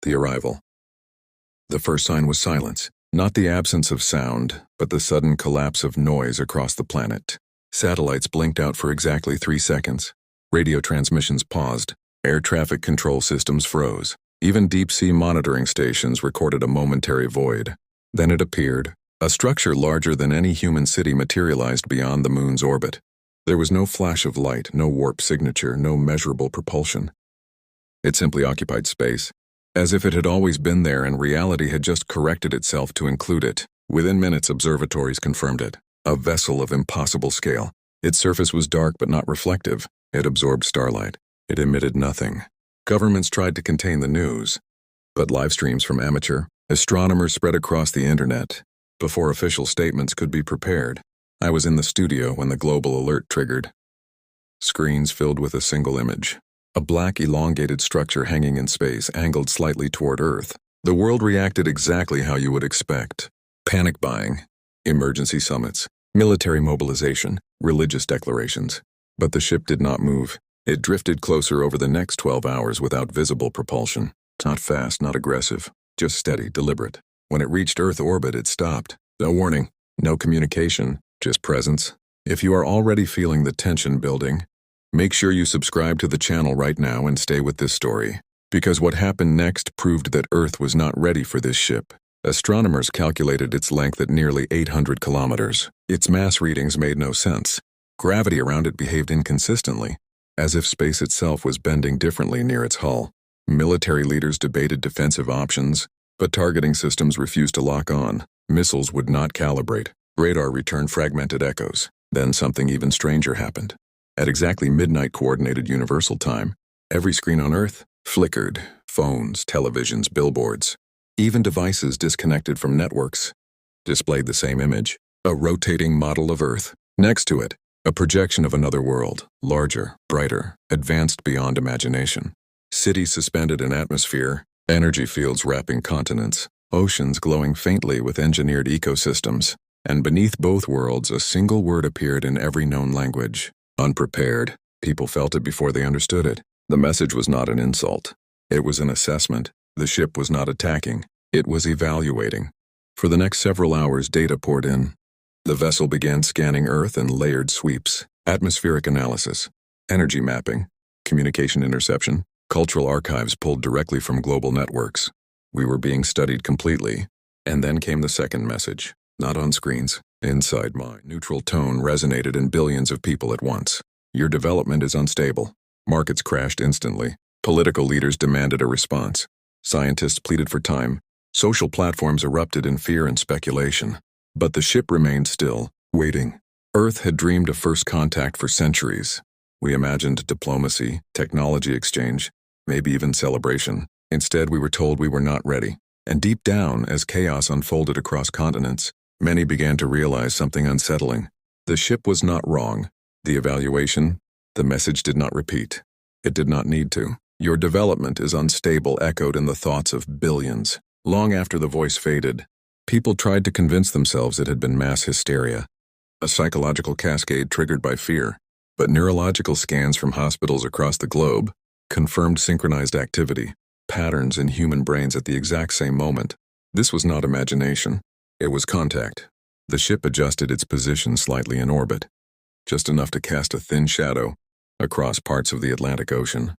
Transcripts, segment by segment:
The arrival. The first sign was silence, not the absence of sound, but the sudden collapse of noise across the planet. Satellites blinked out for exactly 3 seconds. Radio transmissions paused. Air traffic control systems froze. Even deep-sea monitoring stations recorded a momentary void. Then it appeared. A structure larger than any human city materialized beyond the moon's orbit. There was no flash of light, no warp signature, no measurable propulsion. It simply occupied space, as if it had always been there and reality had just corrected itself to include it. Within minutes, observatories confirmed it. A vessel of impossible scale. Its surface was dark but not reflective. It absorbed starlight. It emitted nothing. Governments tried to contain the news, but live streams from amateur astronomers spread across the internet. Before official statements could be prepared, I was in the studio when the global alert triggered. Screens filled with a single image. A black elongated structure hanging in space, angled slightly toward Earth. The world reacted exactly how you would expect. Panic buying, emergency summits, military mobilization, religious declarations. But the ship did not move. It drifted closer over the next 12 hours without visible propulsion. Not fast, not aggressive, just steady, deliberate. When it reached Earth orbit, it stopped. No warning, no communication, just presence. If you are already feeling the tension building, make sure you subscribe to the channel right now and stay with this story. Because what happened next proved that Earth was not ready for this ship. Astronomers calculated its length at nearly 800 kilometers. Its mass readings made no sense. Gravity around it behaved inconsistently, as if space itself was bending differently near its hull. Military leaders debated defensive options, but targeting systems refused to lock on. Missiles would not calibrate. Radar returned fragmented echoes. Then something even stranger happened. At exactly midnight Coordinated Universal Time, every screen on Earth flickered. Phones, televisions, billboards. Even devices disconnected from networks displayed the same image. A rotating model of Earth. Next to it, a projection of another world. Larger, brighter, advanced beyond imagination. Cities suspended in atmosphere. Energy fields wrapping continents. Oceans glowing faintly with engineered ecosystems. And beneath both worlds, a single word appeared in every known language. Unprepared. People felt it before they understood it. The message was not an insult. It was an assessment. The ship was not attacking. It was evaluating. For the next several hours, data poured in. The vessel began scanning Earth in layered sweeps. Atmospheric analysis. Energy mapping. Communication interception. Cultural archives pulled directly from global networks. We were being studied completely. And then came the second message. Not on screens. Inside my neutral tone resonated in billions of people at once. Your development is unstable. Markets crashed instantly. Political leaders demanded a response. Scientists pleaded for time. Social platforms erupted in fear and speculation. But the ship remained still, waiting. Earth had dreamed of first contact for centuries. We imagined diplomacy, technology exchange, maybe even celebration. Instead, we were told we were not ready. And deep down, as chaos unfolded across continents, many began to realize something unsettling. The ship was not wrong. The evaluation, the message did not repeat. It did not need to. Your development is unstable echoed in the thoughts of billions. Long after the voice faded, people tried to convince themselves it had been mass hysteria, a psychological cascade triggered by fear. But neurological scans from hospitals across the globe confirmed synchronized activity, patterns in human brains at the exact same moment. This was not imagination. It was contact. The ship adjusted its position slightly in orbit, just enough to cast a thin shadow across parts of the Atlantic Ocean.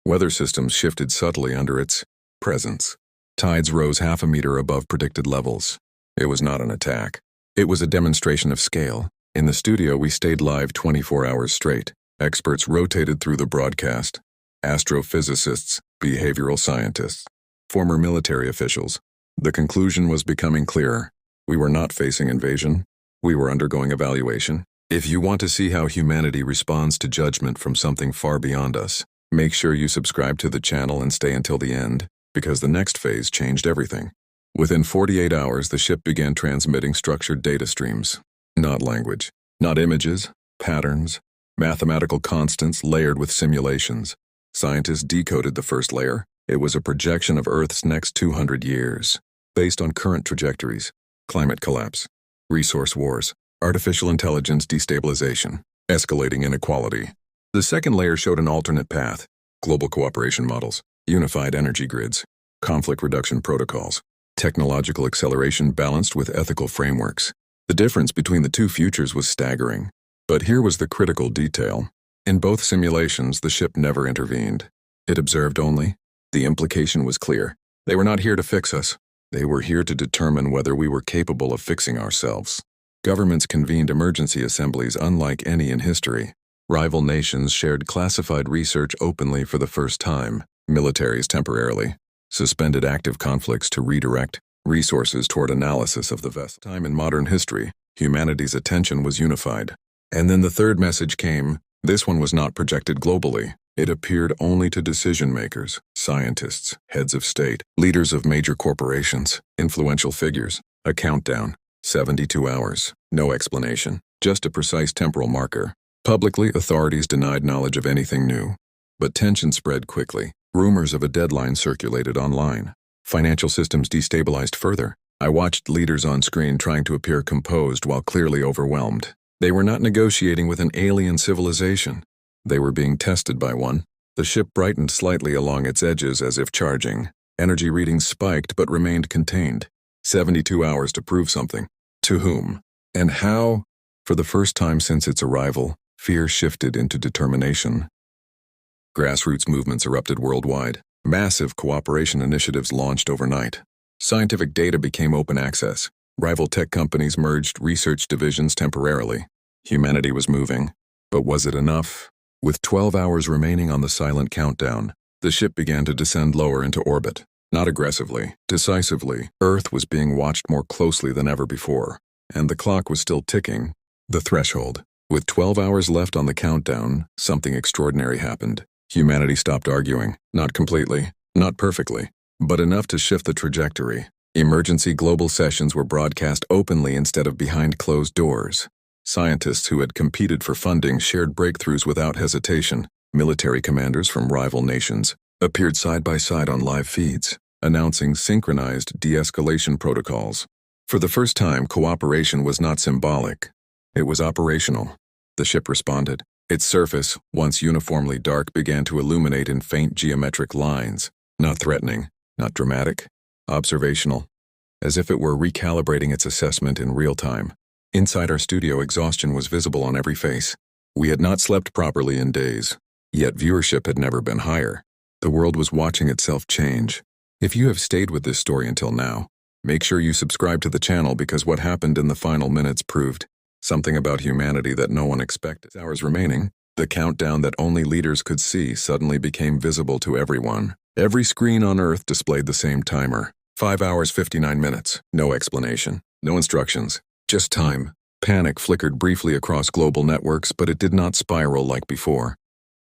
Weather systems shifted subtly under its presence. Tides rose half a meter above predicted levels. It was not an attack. It was a demonstration of scale. In the studio, we stayed live 24 hours straight. Experts rotated through the broadcast. Astrophysicists, behavioral scientists, former military officials. The conclusion was becoming clearer. We were not facing invasion. We were undergoing evaluation. If you want to see how humanity responds to judgment from something far beyond us, make sure you subscribe to the channel and stay until the end, because the next phase changed everything. Within 48 hours, the ship began transmitting structured data streams. Not language, not images, patterns, mathematical constants layered with simulations. Scientists decoded the first layer. It was a projection of Earth's next 200 years, based on current trajectories: climate collapse, resource wars, artificial intelligence destabilization, escalating inequality. The second layer showed an alternate path: global cooperation models, unified energy grids, conflict reduction protocols, technological acceleration balanced with ethical frameworks. The difference between the two futures was staggering. But here was the critical detail. In both simulations, the ship never intervened. It observed only. The implication was clear. They were not here to fix us. They were here to determine whether we were capable of fixing ourselves. Governments convened emergency assemblies unlike any in history. Rival nations shared classified research openly for the first time. Militaries temporarily suspended active conflicts to redirect resources toward analysis of the vessel. Time in modern history, humanity's attention was unified. And then the third message came. This one was not projected globally. It appeared only to decision-makers, scientists, heads of state, leaders of major corporations, influential figures. A countdown. 72 hours. No explanation. Just a precise temporal marker. Publicly, authorities denied knowledge of anything new. But tension spread quickly. Rumors of a deadline circulated online. Financial systems destabilized further. I watched leaders on screen trying to appear composed while clearly overwhelmed. They were not negotiating with an alien civilization. They were being tested by one. The ship brightened slightly along its edges as if charging. Energy readings spiked but remained contained. 72 hours to prove something. To whom? And how? For the first time since its arrival, fear shifted into determination. Grassroots movements erupted worldwide. Massive cooperation initiatives launched overnight. Scientific data became open access. Rival tech companies merged research divisions temporarily. Humanity was moving. But was it enough? With 12 hours remaining on the silent countdown, the ship began to descend lower into orbit. Not aggressively, decisively. Earth was being watched more closely than ever before. And the clock was still ticking. The threshold. With 12 hours left on the countdown, something extraordinary happened. Humanity stopped arguing. Not completely, not perfectly, but enough to shift the trajectory. Emergency global sessions were broadcast openly instead of behind closed doors. Scientists who had competed for funding shared breakthroughs without hesitation. Military commanders from rival nations appeared side by side on live feeds, announcing synchronized de-escalation protocols. For the first time, cooperation was not symbolic. It was operational. The ship responded. Its surface, once uniformly dark, began to illuminate in faint geometric lines. Not threatening, not dramatic, observational, as if it were recalibrating its assessment in real time. Inside our studio, exhaustion was visible on every face. We had not slept properly in days, yet viewership had never been higher. The world was watching itself change. If you have stayed with this story until now, make sure you subscribe to the channel because what happened in the final minutes proved something about humanity that no one expected. Hours remaining, the countdown that only leaders could see suddenly became visible to everyone. Every screen on Earth displayed the same timer. 5 hours 59 minutes. No explanation. No instructions. Just time. Panic flickered briefly across global networks, but it did not spiral like before.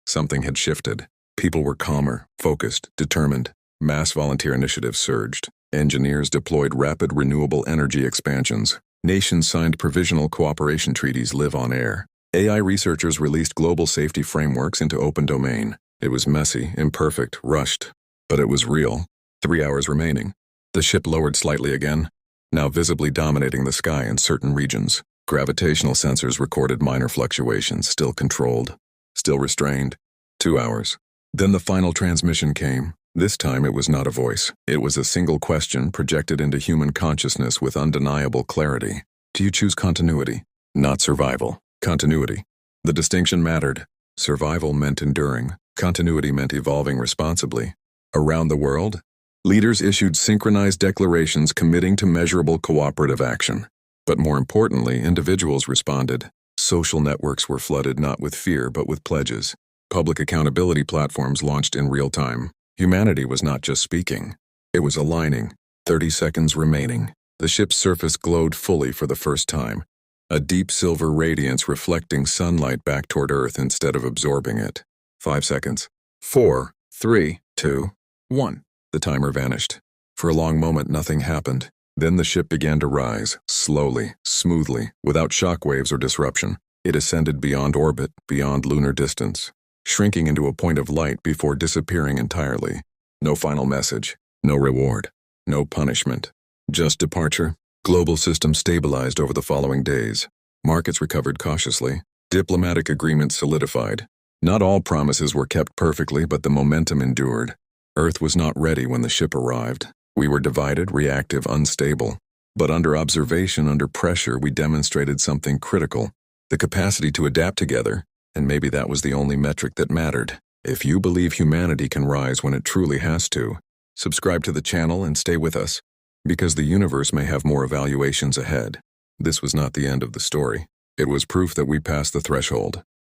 Something had shifted. People were calmer, focused, determined. Mass volunteer initiatives surged. Engineers deployed rapid renewable energy expansions. Nations signed provisional cooperation treaties live on air. AI researchers released global safety frameworks into open domain. It was messy, imperfect, rushed, but it was real. 3 hours remaining. The ship lowered slightly again, now visibly dominating the sky in certain regions. Gravitational sensors recorded minor fluctuations, still controlled, still restrained. 2 hours. Then the final transmission came. This time it was not a voice. It was a single question projected into human consciousness with undeniable clarity. Do you choose continuity? Not survival. Continuity. The distinction mattered. Survival meant enduring. Continuity meant evolving responsibly. Around the world, leaders issued synchronized declarations committing to measurable cooperative action. But more importantly, individuals responded. Social networks were flooded not with fear but with pledges. Public accountability platforms launched in real time. Humanity was not just speaking. It was aligning. 30 seconds remaining. The ship's surface glowed fully for the first time. A deep silver radiance reflecting sunlight back toward Earth instead of absorbing it. 5 seconds. 4, 3, 2, 1. The timer vanished. For a long moment, nothing happened. Then the ship began to rise, slowly, smoothly, without shockwaves or disruption. It ascended beyond orbit, beyond lunar distance, shrinking into a point of light before disappearing entirely. No final message, no reward, no punishment. Just departure. Global systems stabilized over the following days. Markets recovered cautiously. Diplomatic agreements solidified. Not all promises were kept perfectly, but the momentum endured. Earth was not ready when the ship arrived. We were divided, reactive, unstable. But under observation, under pressure, we demonstrated something critical, the capacity to adapt together, and maybe that was the only metric that mattered. If you believe humanity can rise when it truly has to, subscribe to the channel and stay with us, because the universe may have more evaluations ahead. This was not the end of the story. It was proof that we passed the threshold.